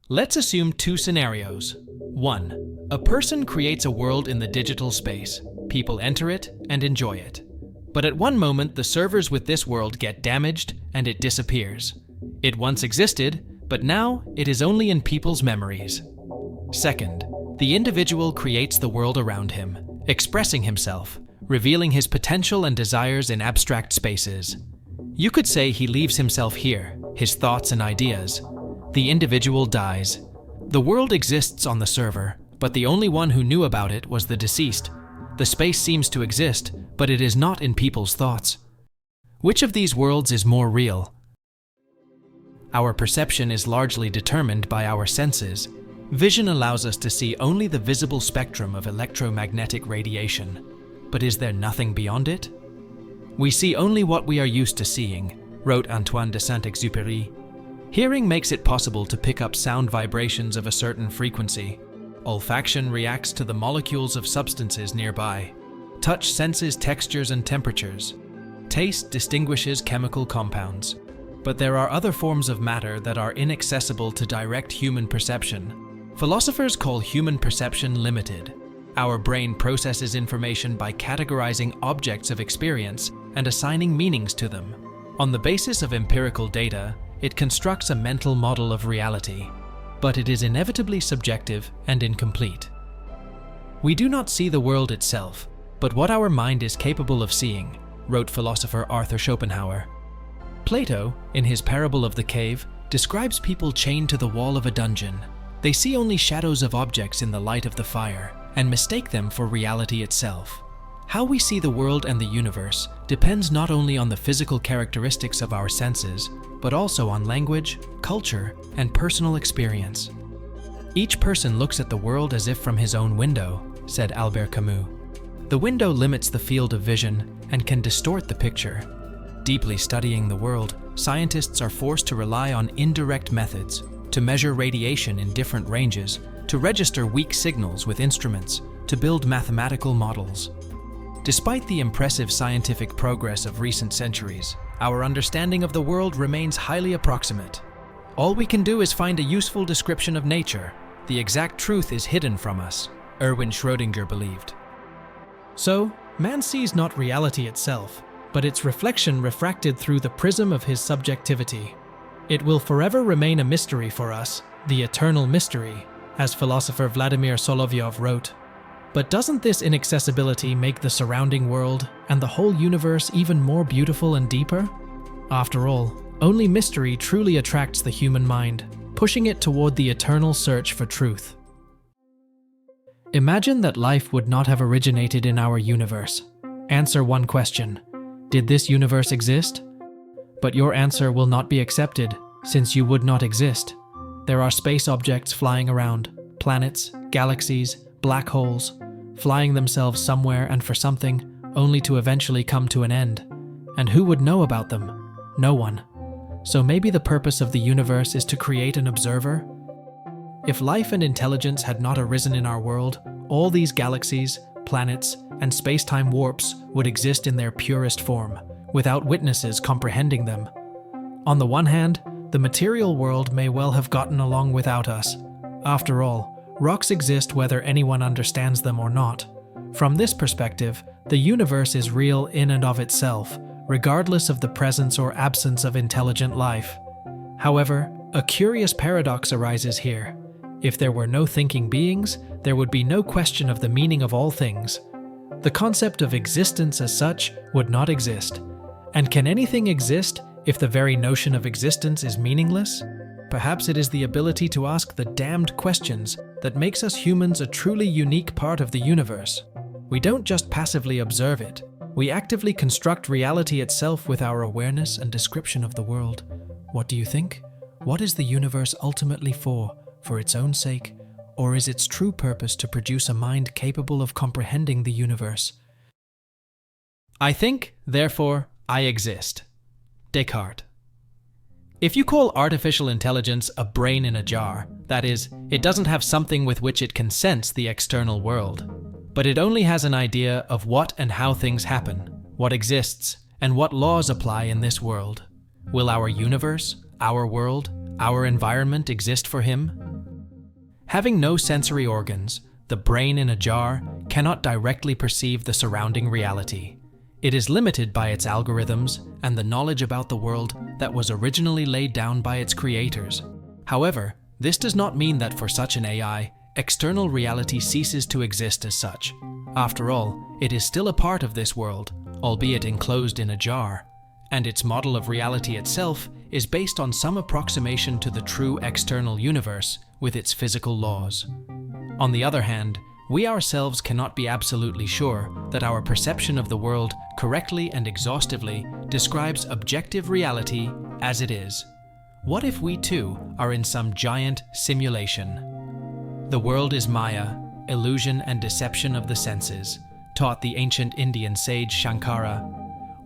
Let's assume two scenarios. 1. A person creates a world in the digital space. People enter it and enjoy it. But at one moment, the servers with this world get damaged and it disappears. It once existed, but now it is only in people's memories. 2. The individual creates the world around him, expressing himself, revealing his potential and desires in abstract spaces. You could say he leaves himself here, his thoughts and ideas. The individual dies. The world exists on the server, but the only one who knew about it was the deceased. The space seems to exist, but it is not in people's thoughts. Which of these worlds is more real? Our perception is largely determined by our senses. Vision allows us to see only the visible spectrum of electromagnetic radiation. But is there nothing beyond it? We see only what we are used to seeing, wrote Antoine de Saint-Exupéry. Hearing makes it possible to pick up sound vibrations of a certain frequency. Olfaction reacts to the molecules of substances nearby. Touch senses textures and temperatures. Taste distinguishes chemical compounds. But there are other forms of matter that are inaccessible to direct human perception. Philosophers call human perception limited. Our brain processes information by categorizing objects of experience and assigning meanings to them. On the basis of empirical data, it constructs a mental model of reality, but it is inevitably subjective and incomplete. We do not see the world itself, but what our mind is capable of seeing, wrote philosopher Arthur Schopenhauer. Plato, in his parable of the cave, describes people chained to the wall of a dungeon. They see only shadows of objects in the light of the fire and mistake them for reality itself. How we see the world and the universe depends not only on the physical characteristics of our senses, but also on language, culture, and personal experience. Each person looks at the world as if from his own window, said Albert Camus. The window limits the field of vision and can distort the picture. Deeply studying the world, scientists are forced to rely on indirect methods, to measure radiation in different ranges, to register weak signals with instruments, to build mathematical models. Despite the impressive scientific progress of recent centuries, our understanding of the world remains highly approximate. All we can do is find a useful description of nature. The exact truth is hidden from us, Erwin Schrödinger believed. So, man sees not reality itself, but its reflection refracted through the prism of his subjectivity. It will forever remain a mystery for us, the eternal mystery, as philosopher Vladimir Solovyov wrote. But doesn't this inaccessibility make the surrounding world and the whole universe even more beautiful and deeper? After all, only mystery truly attracts the human mind, pushing it toward the eternal search for truth. Imagine that life would not have originated in our universe. Answer one question. Did this universe exist? But your answer will not be accepted, since you would not exist. There are space objects flying around, planets, galaxies, black holes, flying themselves somewhere and for something, only to eventually come to an end. And who would know about them? No one. So maybe the purpose of the universe is to create an observer? If life and intelligence had not arisen in our world, all these galaxies, planets, and space-time warps would exist in their purest form, without witnesses comprehending them. On the one hand, the material world may well have gotten along without us. After all, rocks exist whether anyone understands them or not. From this perspective, the universe is real in and of itself, regardless of the presence or absence of intelligent life. However, a curious paradox arises here. If there were no thinking beings, there would be no question of the meaning of all things. The concept of existence as such would not exist. And can anything exist if the very notion of existence is meaningless? Perhaps it is the ability to ask the damned questions that makes us humans a truly unique part of the universe. We don't just passively observe it. We actively construct reality itself with our awareness and description of the world. What do you think? What is the universe ultimately for its own sake, or is its true purpose to produce a mind capable of comprehending the universe? I think, therefore, I exist. Descartes. If you call artificial intelligence a brain in a jar, that is, it doesn't have something with which it can sense the external world, but it only has an idea of what and how things happen, what exists, and what laws apply in this world. Will our universe, our world, our environment exist for him? Having no sensory organs, the brain in a jar cannot directly perceive the surrounding reality. It is limited by its algorithms and the knowledge about the world that was originally laid down by its creators. However, this does not mean that for such an AI, external reality ceases to exist as such. After all, it is still a part of this world, albeit enclosed in a jar, and its model of reality itself is based on some approximation to the true external universe with its physical laws. On the other hand, we ourselves cannot be absolutely sure that our perception of the world correctly and exhaustively describes objective reality as it is. What if we too are in some giant simulation? The world is Maya, illusion and deception of the senses, taught the ancient Indian sage Shankara.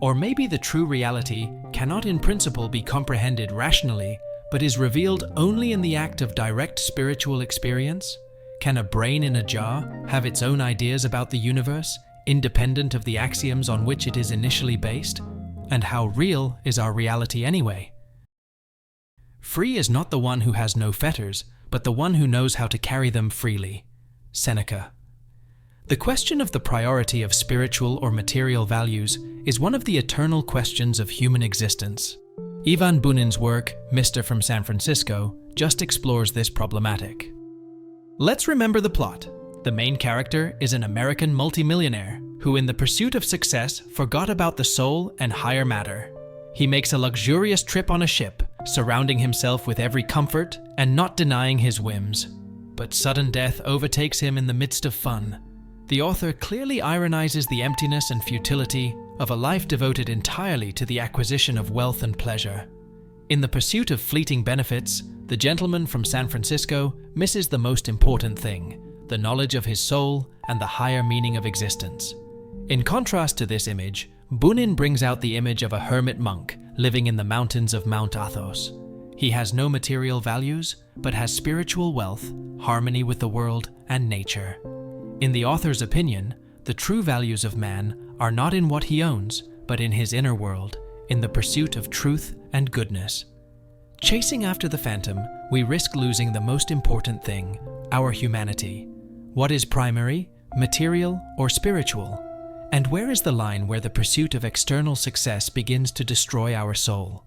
Or maybe the true reality cannot in principle be comprehended rationally, but is revealed only in the act of direct spiritual experience? Can a brain in a jar have its own ideas about the universe, independent of the axioms on which it is initially based? And how real is our reality anyway? Free is not the one who has no fetters, but the one who knows how to carry them freely. Seneca. The question of the priority of spiritual or material values is one of the eternal questions of human existence. Ivan Bunin's work, Mr. from San Francisco, just explores this problematic. Let's remember the plot. The main character is an American multimillionaire who, in the pursuit of success, forgot about the soul and higher matter. He makes a luxurious trip on a ship, surrounding himself with every comfort and not denying his whims. But sudden death overtakes him in the midst of fun. The author clearly ironizes the emptiness and futility of a life devoted entirely to the acquisition of wealth and pleasure. In the pursuit of fleeting benefits, the gentleman from San Francisco misses the most important thing, the knowledge of his soul and the higher meaning of existence. In contrast to this image, Bunin brings out the image of a hermit monk living in the mountains of Mount Athos. He has no material values, but has spiritual wealth, harmony with the world and nature. In the author's opinion, the true values of man are not in what he owns, but in his inner world, in the pursuit of truth and goodness. Chasing after the phantom, we risk losing the most important thing, our humanity. What is primary, material, or spiritual? And where is the line where the pursuit of external success begins to destroy our soul?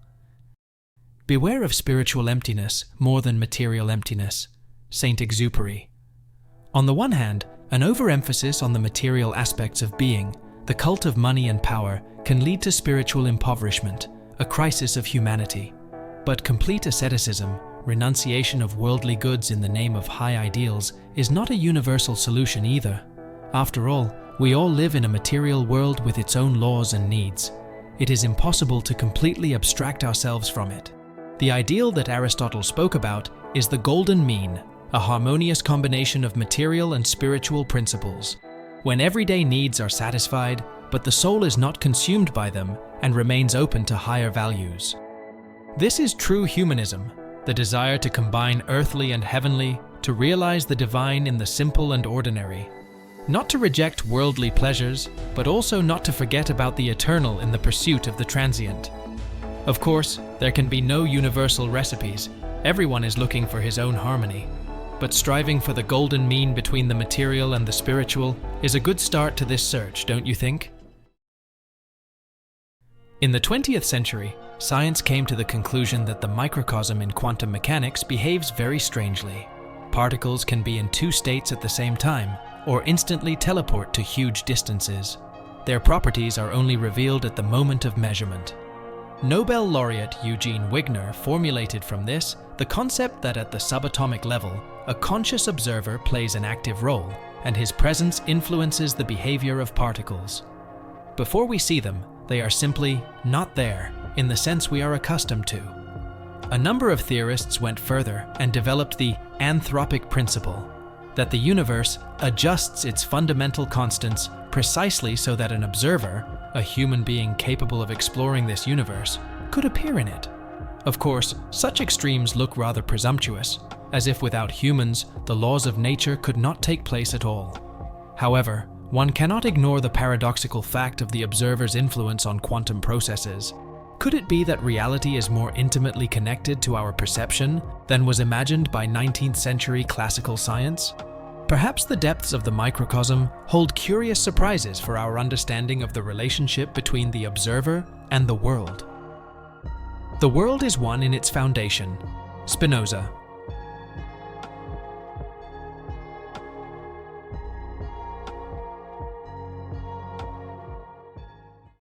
Beware of spiritual emptiness more than material emptiness. Saint Exupéry. On the one hand, an overemphasis on the material aspects of being, the cult of money and power, can lead to spiritual impoverishment, a crisis of humanity. But complete asceticism, renunciation of worldly goods in the name of high ideals, is not a universal solution either. After all, we all live in a material world with its own laws and needs. It is impossible to completely abstract ourselves from it. The ideal that Aristotle spoke about is the golden mean, a harmonious combination of material and spiritual principles, when everyday needs are satisfied, but the soul is not consumed by them and remains open to higher values. This is true humanism, the desire to combine earthly and heavenly, to realize the divine in the simple and ordinary. Not to reject worldly pleasures, but also not to forget about the eternal in the pursuit of the transient. Of course, there can be no universal recipes. Everyone is looking for his own harmony. But striving for the golden mean between the material and the spiritual is a good start to this search, don't you think? In the 20th century, science came to the conclusion that the microcosm in quantum mechanics behaves very strangely. Particles can be in two states at the same time, or instantly teleport to huge distances. Their properties are only revealed at the moment of measurement. Nobel laureate Eugene Wigner formulated from this the concept that at the subatomic level, a conscious observer plays an active role, and his presence influences the behavior of particles. Before we see them, they are simply not there, in the sense we are accustomed to. A number of theorists went further and developed the anthropic principle, that the universe adjusts its fundamental constants precisely so that an observer, a human being capable of exploring this universe, could appear in it. Of course, such extremes look rather presumptuous, as if without humans, the laws of nature could not take place at all. However, one cannot ignore the paradoxical fact of the observer's influence on quantum processes. Could it be that reality is more intimately connected to our perception than was imagined by 19th century classical science? Perhaps the depths of the microcosm hold curious surprises for our understanding of the relationship between the observer and the world. The world is one in its foundation. Spinoza.